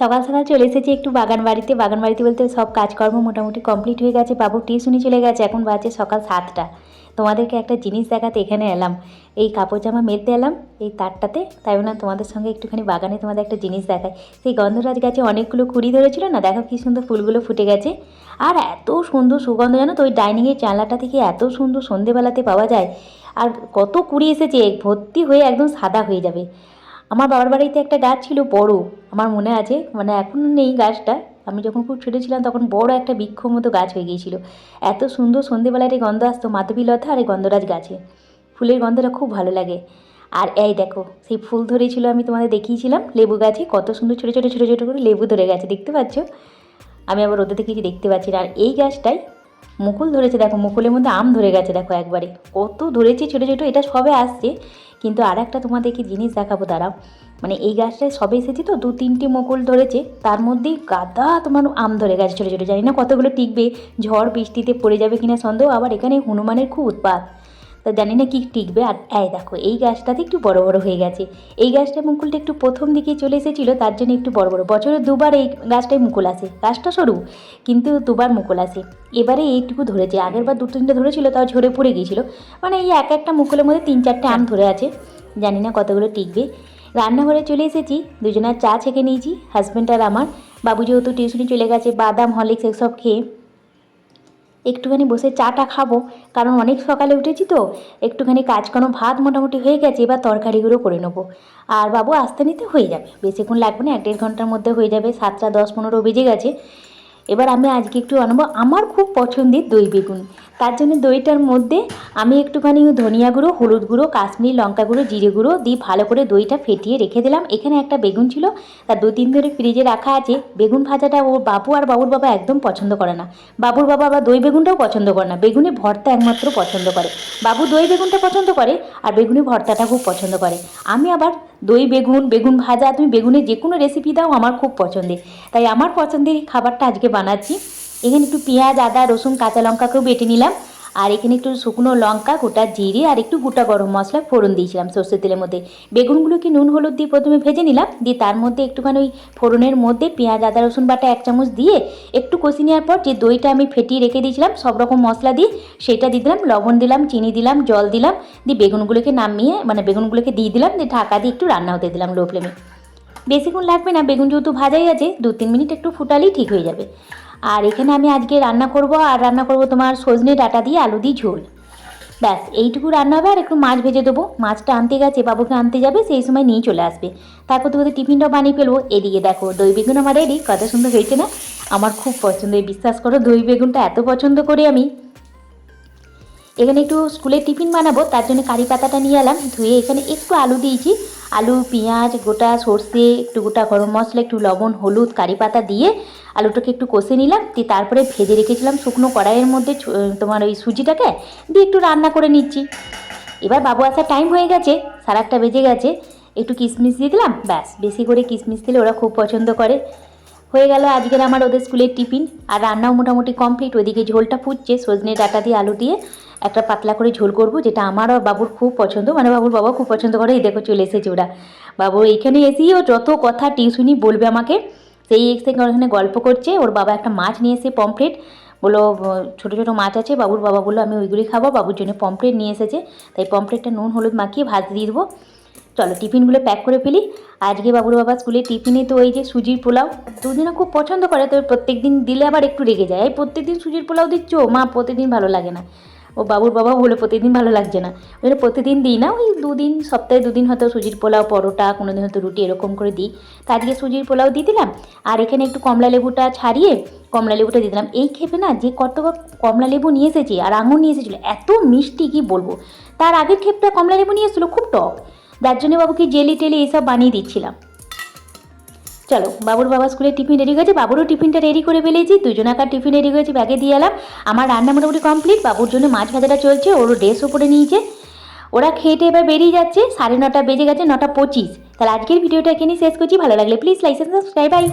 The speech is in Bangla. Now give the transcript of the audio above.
সকাল সকাল চলে এসেছি একটু বাগান বাড়িতে বলতে সব কাজকর্ম মোটামুটি কমপ্লিট হয়ে গেছে। বাবু টিউশনি চলে গেছে, এখন বাজে সকাল 7টা। তোমাদেরকে একটা জিনিস দেখাতে এখানে এলাম, এই কাপড় জামা মেলতে এলাম এই তারটাতে। তাই না তোমাদের সঙ্গে একটুখানি বাগানে তোমাদের একটা জিনিস দেখায়। সেই গন্ধরাজ গাছে অনেকগুলো কুড়ি ধরেছিল না, দেখো কী সুন্দর ফুলগুলো ফুটে গেছে। আর এত সুন্দর সুগন্ধ, জানো তো ওই ডাইনিংয়ের জানলাটা থেকে এত সুন্দর সন্ধেবেলাতে পাওয়া যায়। আর কত কুড়ি এসেছে, ভর্তি হয়ে একদম সাদা হয়ে যাবে। আমার বাবার বাড়িতে একটা গাছ ছিল বড়, আমার মনে আছে, মানে এখন নেই গাছটা। আমি যখন খুব ছোটো ছিলাম তখন বড় একটা বৃক্ষ মতো গাছ হয়ে গিয়েছিল। এত সুন্দর সন্ধেবেলায় গন্ধ আসতো মাধবীলতা আর এই গন্ধরাজ গাছে। ফুলের গন্ধটা খুব ভালো লাগে। আর এই দেখো সেই ফুল ধরেছিল, আমি তোমাদের দেখিয়েছিলাম লেবু গাছে কত সুন্দর ছোটো ছোটো ছোটো ছোটো করে লেবু ধরে গেছে, দেখতে পাচ্ছ? আমি আবার রোদে থেকে দেখতে পাচ্ছি না। আর এই গাছটায় মুকুল ধরেছে, দেখো মুকুলের মধ্যে আম ধরে গেছে, দেখো একবারে কত ধরেছে ছোটো ছোটো। এটা সবে আসছে, কিন্তু আর একটা তোমাদেরকে জিনিস দেখাবো দাঁড়াও। মানে এই গাছটায় সবে এসেছে তো 2-3টে মুকুল ধরেছে, তার মধ্যেই গাদা তোমার আম ধরে গেছে ছোটো ছোটো। জানি না কতগুলো টিকবে, ঝড় বৃষ্টিতে পড়ে যাবে কিনা সন্দেহ। আবার এখানে হনুমানের খুব উৎপাত, তা জানি না কি টিকবে। আর এই দেখো এই গাছটাতে একটু বড় বড় হয়ে গেছে। এই গাছটায় মুকুলটা একটু প্রথম দিকে চলে এসেছিলো, তার জন্য একটু বড় বড়। বছরে 2বার এই গাছটায় মুকুল আসে, গাছটা সরু কিন্তু 2বার মুকুল আসে। এবারে এইটুকু ধরেছে, আগের বার 2-3টে ধরেছিল তাও ঝরে পড়ে গিয়েছিলো। মানে এই একটা মুকুলের মধ্যে 3-4টে আম ধরে আছে, জানি না কতগুলো টিকবে। রান্নাঘরে চলে এসেছি, দুজনের চা ছেঁকে নিয়েছি হাজব্যান্ড আর আমার। বাবু যেহেতু টিউশনি চলে গেছে, বাদাম হরলিক্স এসব খেয়ে একটুখানি বসে চাটা খাবো, কারণ অনেক সকালে উঠেছি তো। একটুখানি কাজকর্ম, ভাত মোটামুটি হয়ে গেছে, এবার তরকারিগুলো করে নেবো। আর বাবু আসতে নিতে হয়ে যাবে, বেশিক্ষণ লাগবে না, 1-1.5 ঘন্টার মধ্যে হয়ে যাবে। 7টা 10-15 বেজে গেছে। এবার আমি আজকে একটু আনবো, আমার খুব পছন্দের দই বেগুন। তার জন্য দইটার মধ্যে আমি একটুখানি ধনিয়া গুঁড়ো, হলুদ গুঁড়ো, কাশ্মীরি লঙ্কা গুঁড়ো, জিরে গুঁড়ো দিয়ে ভালো করে দইটা ফেটিয়ে রেখে দিলাম। এখানে একটা বেগুন ছিল, তার 2-3 ধরে ফ্রিজে রাখা আছে। বেগুন ভাজাটা ওর বাবু আর বাবুর বাবা একদম পছন্দ করে না। বাবুর বাবা আবার দই বেগুনটাও পছন্দ করে না, বেগুনে ভর্তা একমাত্র পছন্দ করে। বাবু দই বেগুনটা পছন্দ করে আর বেগুনি ভর্তাটা খুব পছন্দ করে। আমি আবার দই বেগুন, বেগুন ভাজা, তুমি বেগুনের যে কোনো রেসিপি দাও আমার খুব পছন্দের। তাই আমার পছন্দের খাবারটা আজকে বানাচ্ছি। এখানে একটু পেঁয়াজ, আদা, রসুন, কাঁচা লঙ্কাকেও বেটে নিলাম। আর এখানে একটু শুকনো লঙ্কা, গোটা জিরে আর একটু গোটা গরম মশলা ফোড়ন দিয়েছিলাম সর্ষের তেলের মধ্যে। বেগুনগুলোকে নুন হলুদ দিয়ে প্রথমে ভেজে নিলাম, দিয়ে তার মধ্যে একটুখানি ওই ফোড়নের মধ্যে পেঁয়াজ, আদা, রসুন বাটা 1 চামচ দিয়ে একটু কষি নেওয়ার পর যে দইটা আমি ফেটিয়ে রেখে দিয়েছিলাম সব রকম মশলা দিয়ে সেটা দিয়ে দিলাম, লবণ দিলাম, চিনি দিলাম, জল দিলাম, দিয়ে বেগুনগুলোকে নামিয়ে মানে বেগুনগুলোকে দিয়ে দিলাম, দিয়ে ঢাকা দিয়ে একটু রান্না হতে দিলাম লো ফ্লেমে। বেশিক্ষণ লাগবে না, বেগুন যেহেতু ভাজাই আছে, 2-3 মিনিট একটু ফুটালেই ঠিক হয়ে যাবে। আর এখানে আমি আজকে রান্না করব তোমার সজনে ডাঁটা দিয়ে আলু দিয়ে ঝোল। ব্যাস এইটুকু রান্না হবে। আর একটু মাছ ভেজে দেবো, মাছটা আনতে গেছে, বাবুকে আনতে যাবে, সেই সময় নিয়ে চলে আসবে। তারপর তো ওদের টিফিনটাও বানিয়ে ফেলবো। এদিকে দেখো দই বেগুন আমার রেডি, কত সুন্দর হয়েছে না? আমার খুব পছন্দ, বিশ্বাস করো দই বেগুনটা এত পছন্দ করি আমি। এখানে একটু স্কুলের টিফিন বানাবো, তার জন্য কারি পাতাটা নিয়ে এলাম ধুয়ে। এখানে একটু আলু দিয়েছি, আলু, পেঁয়াজ, গোটা সর্ষে, একটু গোটা গরম মশলা, একটু লবণ, হলুদ, কারি পাতা দিয়ে আলুটাকে একটু কষে নিলাম। দিয়ে তারপরে ভেজে রেখেছিলাম শুকনো কড়াইয়ের মধ্যে তোমার ওই সুজিটাকে দিয়ে একটু রান্না করে নিচ্ছি। এবার বাবু আসার টাইম হয়ে গেছে, 8:30 বেজে গেছে। একটু কিশমিশ দিয়ে দিলাম, ব্যাস বেশি করে কিশমিশ দিলে ওরা খুব পছন্দ করে। হয়ে গেল আজকের আমার ওদের স্কুলের টিফিন। আর রান্নাও মোটামুটি কমপ্লিট। ওইদিকে ঝোলটা ফুটছে, সজনে ডাঁটা দিয়ে আলু দিয়ে একটা পাতলা করে ঝোল করব, যেটা আমার আর বাবুর খুব পছন্দ, মানে বাবুর বাবা খুব পছন্দ করে। এই দেখো চলে এসেছে ওরা। বাবু এইখানে এসেই ও যত কথা টিউশনি বলবে আমাকে, সেই ওখানে গল্প করছে। ওর বাবা একটা মাছ নিয়ে এসে পমফ্রেট, বললো ছোটো ছোটো মাছ আছে, বাবুর বাবা বললো আমি ওইগুলি খাবো, বাবুর জন্য পমফ্রেট নিয়ে এসেছে। তাই পমফ্রেটটা নুন হলুদ মাখিয়ে ভাত দিয়ে দেবো। চলো টিফিনগুলো প্যাক করে ফেলি। আজকে বাবুর বাবা স্কুলে টিফিনে তো ওই যে সুজির পোলাও, দুদিনে খুব পছন্দ করে। তো প্রত্যেক দিন দিলে আবার একটু রেগে যায়, এই প্রত্যেকদিন সুজির পোলাও দিচ্ছ মা, প্রতিদিন ভালো লাগে না। ও বাবুর বাবা বলে প্রতিদিন ভালো লাগছে না, ওই প্রতিদিন দিই না, ওই 2 দিন, সপ্তাহে 2 দিন হয়তো সুজির পোলাও, পরোটা, কোনো দিন হয়তো রুটি, এরকম করে দিই। তা আজকে সুজির পোলাও দিয়ে দিলাম। আর এখানে একটু কমলা লেবুটা ছাড়িয়ে কমলা লেবুটা দিয়ে দিলাম। এই খেপে না যে কত কমলা লেবু নিয়ে এসেছি আর আঙুর নিয়ে এসেছিলো, এত মিষ্টি কি বলবো। তার আগের খেপটা কমলা লেবু নিয়ে এসেছিলো খুব টক, যার জন্য বাবুকে জেলি টেলি এইসব বানিয়ে দিচ্ছিলাম। চলো বাবুর বাবা স্কুলে টিফিন রেডি হয়েছে, বাবুরও টিফিনটা রেডি করে ফেলেছি, দুজনাকার টিফিন রেডি হয়েছে, ব্যাগে দিয়ে এলাম। আমার রান্না মোটামুটি কমপ্লিট। বাবুর জন্য মাছ ভাজাটা চলছে, ওরও ড্রেসও পরে নিয়েছে। ওরা খেটে এবার বেরিয়ে যাচ্ছে, 9:30 বেজে গেছে, 9:25। তাহলে আজকের ভিডিওটা এখানেই শেষ করছি। ভালো লাগলে প্লিজ লাইক, সাবস্ক্রাইব, বাই।